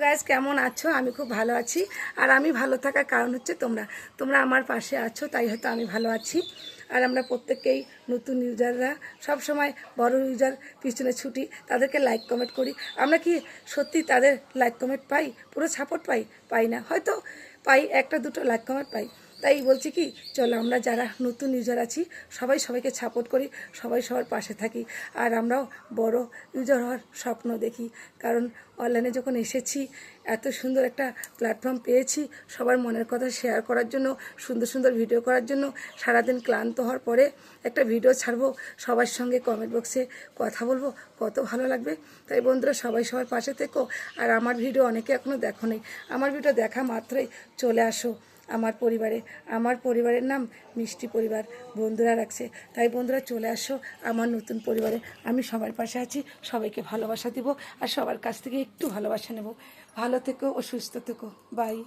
Guys কেমন আছো? আমি খুব ভালো আছি। আর আমি ভালো থাকার কারণ হচ্ছে তোমরা আমার পাশে আছো, তাই হয়তো আমি ভালো আছি। আর আমরা প্রত্যেককেই নতুন ইউজাররা সব সময় বড় ইউজার পিছনে ছুটি, তাদেরকে লাইক কমেন্ট করি। আমরা কি সত্যি তাদের লাইক কমেন্ট পাই? পুরো সাপোর্ট পাই না, হয়তো পাই একটা দুটো লাইক কমেন্ট পাই। তাই বলছি কি, চলো আমরা যারা নতুন ইউজার আছি সবাইকে সাপোর্ট করি, সবার পাশে থাকি। আর আমরাও বড় ইউজার হওয়ার স্বপ্ন দেখি, কারণ অনলাইনে যখন এসেছি এত সুন্দর একটা প্ল্যাটফর্ম পেয়েছি সবার মনের কথা শেয়ার করার জন্য, সুন্দর ভিডিও করার জন্য। সারাদিন ক্লান্ত হওয়ার পরে একটা ভিডিও ছাড়বো, সবার সঙ্গে কমেন্ট বক্সে কথা বলবো, কত ভালো লাগবে। তাই বন্ধুরা সবার পাশে থেকো। আর আমার ভিডিও অনেকে এখনও দেখো নেই, আমার ভিডিও দেখা মাত্রই চলে আসো আমার পরিবারের নাম মিষ্টি পরিবার বন্ধুরা রাখছে। তাই বন্ধুরা চলে আসো আমার নতুন পরিবারে। আমি সবার পাশে আছি, সবাইকে ভালোবাসা দিব আর সবার কাছ থেকে একটু ভালোবাসা নেব। ভালো থেকো ও সুস্থ থেকো। বাই।